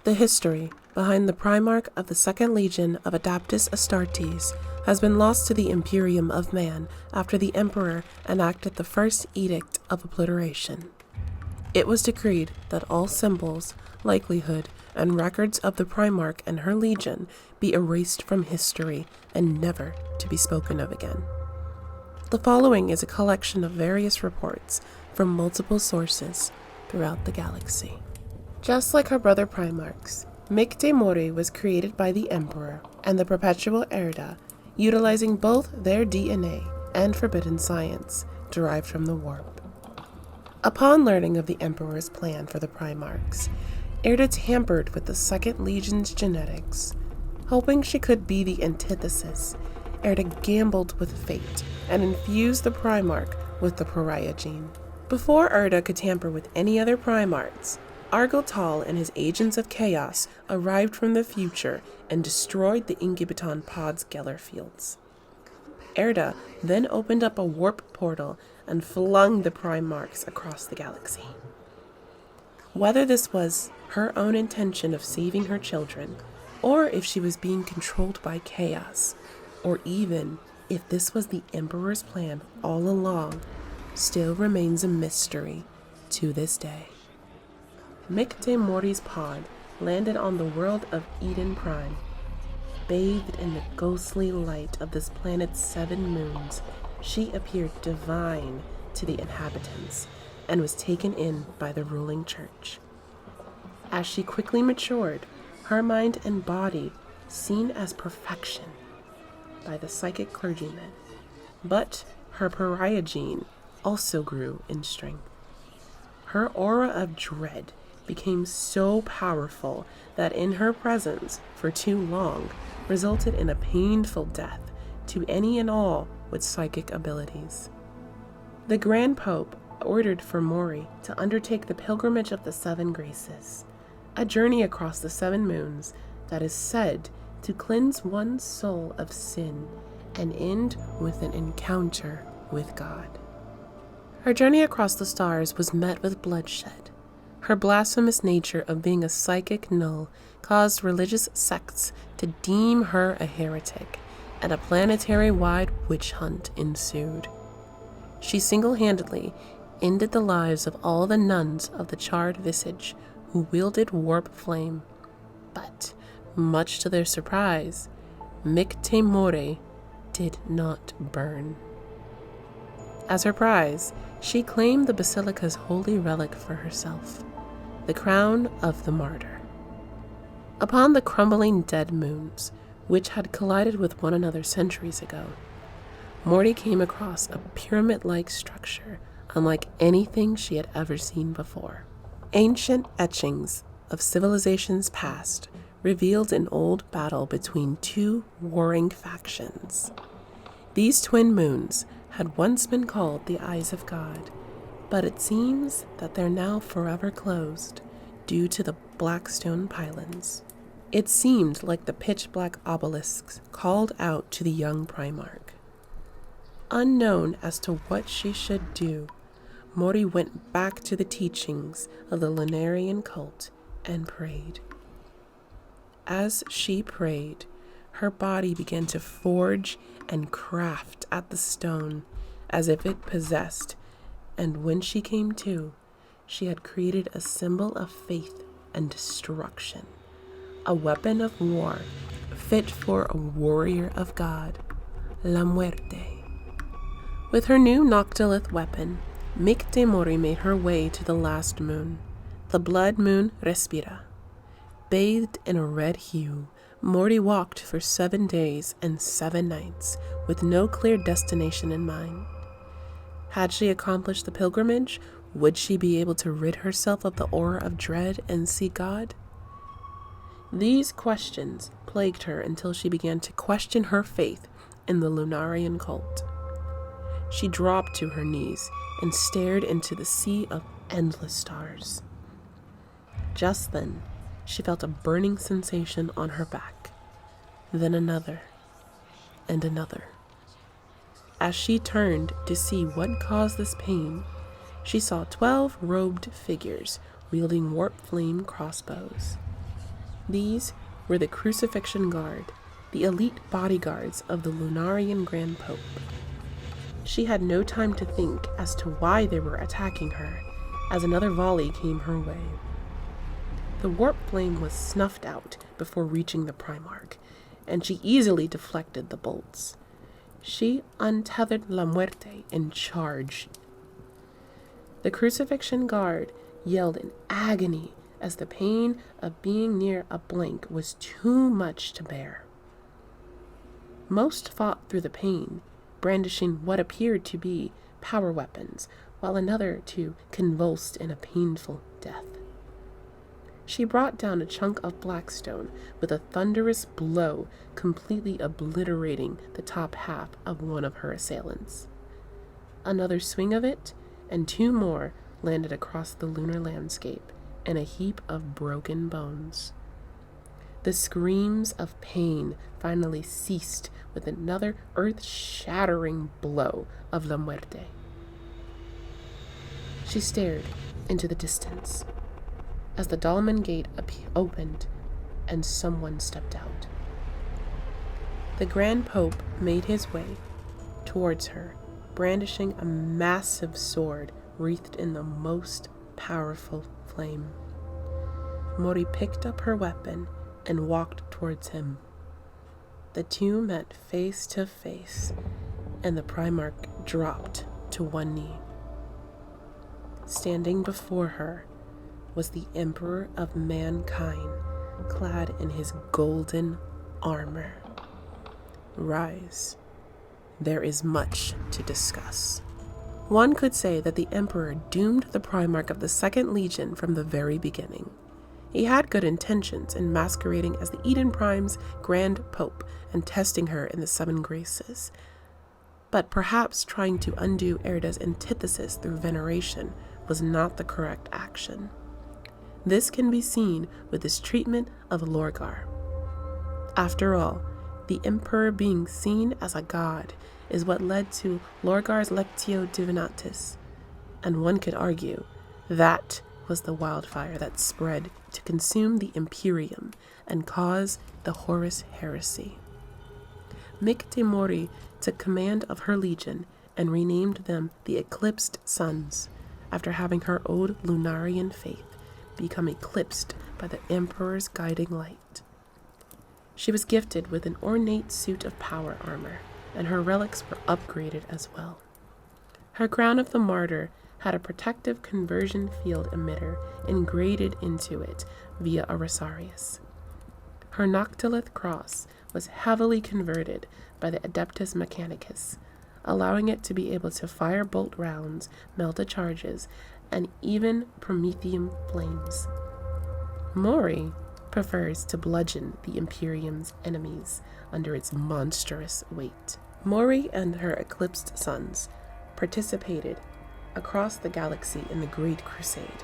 The history behind the Primarch of the Second Legion of Adeptus Astartes has been lost to the Imperium of Man after the Emperor enacted the First Edict of Obliteration. It was decreed that all symbols, likelihood, and records of the Primarch and her legion be erased from history and never to be spoken of again. The following is a collection of various reports from multiple sources throughout the galaxy. Just like her brother Primarchs, Micte Mori was created by the Emperor and the Perpetual Erda, utilizing both their DNA and forbidden science derived from the warp. Upon learning of the Emperor's plan for the Primarchs, Erda tampered with the Second Legion's genetics. Hoping she could be the antithesis, Erda gambled with fate and infused the Primarch with the pariah gene. Before Erda could tamper with any other Primarchs, Argotal and his agents of chaos arrived from the future and destroyed the Incubaton Pod's Geller fields. Erda then opened up a warp portal and flung the Primarchs across the galaxy. Whether this was her own intention of saving her children, or if she was being controlled by chaos, or even if this was the Emperor's plan all along, still remains a mystery to this day. Micte Mori's pod landed on the world of Eden Prime. Bathed in the ghostly light of this planet's 7 moons, she appeared divine to the inhabitants and was taken in by the ruling church. As she quickly matured, her mind and body seen as perfection by the psychic clergymen, but her pariah gene also grew in strength. Her aura of dread became so powerful that in her presence for too long resulted in a painful death to any and all with psychic abilities. The Grand Pope ordered for Mori to undertake the Pilgrimage of the 7 Graces, a journey across the 7 moons that is said to cleanse one's soul of sin and end with an encounter with God. Her journey across the stars was met with bloodshed. Her blasphemous nature of being a psychic null caused religious sects to deem her a heretic, and a planetary-wide witch hunt ensued. She single-handedly ended the lives of all the nuns of the Charred Visage who wielded warp flame, but, much to their surprise, Micte Mori did not burn. As her prize, she claimed the Basilica's holy relic for herself, the crown of the martyr. Upon the crumbling dead moons, which had collided with one another centuries ago, Mori came across a pyramid-like structure unlike anything she had ever seen before. Ancient etchings of civilizations past revealed an old battle between 2 warring factions. These twin moons had once been called the Eyes of God, but it seems that they're now forever closed due to the black stone pylons. It seemed like the pitch-black obelisks called out to the young Primarch. Unknown as to what she should do, Mori went back to the teachings of the Lunarian cult and prayed. As she prayed, her body began to forge and craft at the stone as if it possessed, and when she came to, she had created a symbol of faith and destruction, a weapon of war fit for a warrior of God, La Muerte. With her new noctolith weapon, Micte Mori made her way to the last moon, the blood moon Respira. Bathed in a red hue, Mori walked for 7 days and 7 nights with no clear destination in mind. Had she accomplished the pilgrimage, would she be able to rid herself of the aura of dread and see God? These questions plagued her until she began to question her faith in the Lunarian cult. She dropped to her knees and stared into the sea of endless stars. Just then, she felt a burning sensation on her back, then another, and another. As she turned to see what caused this pain, she saw 12 robed figures wielding warp flame crossbows. These were the Crucifixion Guard, the elite bodyguards of the Lunarian Grand Pope. She had no time to think as to why they were attacking her, as another volley came her way. The warp flame was snuffed out before reaching the Primarch, and she easily deflected the bolts. She untethered La Muerte and charged. The Crucifixion Guard yelled in agony as the pain of being near a blank was too much to bear. Most fought through the pain, brandishing what appeared to be power weapons, while another two convulsed in a painful death. She brought down a chunk of blackstone with a thunderous blow, completely obliterating the top half of one of her assailants. Another swing of it, and two more landed across the lunar landscape in a heap of broken bones. The screams of pain finally ceased with another earth-shattering blow of La Muerte. She stared into the distance as the Dolmen Gate opened and someone stepped out. The Grand Pope made his way towards her, brandishing a massive sword wreathed in the most powerful flame. Mori picked up her weapon and walked towards him. The two met face to face, and the Primarch dropped to one knee. Standing before her was the Emperor of Mankind, clad in his golden armor. Rise. There is much to discuss. One could say that the Emperor doomed the Primarch of the Second Legion from the very beginning. He had good intentions in masquerading as the Eden Prime's Grand Pope and testing her in the Seven Graces, but perhaps trying to undo Erda's antithesis through veneration was not the correct action. This can be seen with his treatment of Lorgar. After all, the Emperor being seen as a god is what led to Lorgar's Lectio Divinatis, and one could argue that was the wildfire that spread to consume the Imperium and cause the Horus heresy. Micte Mori took command of her legion and renamed them the Eclipsed Sons, after having her old Lunarian faith become eclipsed by the Emperor's guiding light. She was gifted with an ornate suit of power armor, and her relics were upgraded as well. Her crown of the martyr had a protective conversion field emitter engraved into it via a rosarius. Her noctolith cross was heavily converted by the Adeptus Mechanicus, allowing it to be able to fire bolt rounds, melta charges, and even promethium flames. Mori prefers to bludgeon the Imperium's enemies under its monstrous weight. Mori and her Eclipsed Sons participated across the galaxy in the Great Crusade.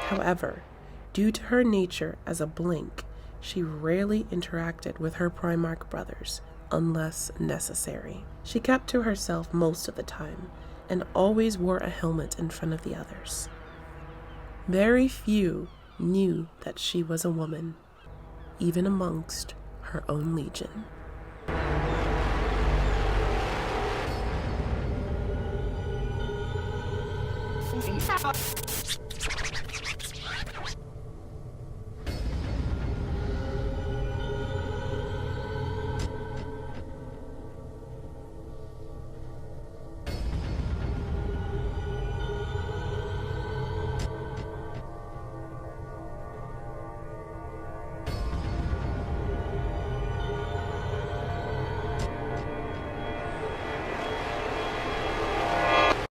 However, due to her nature as a blink, she rarely interacted with her Primarch brothers unless necessary. She kept to herself most of the time and always wore a helmet in front of the others. Very few knew that she was a woman, even amongst her own legion.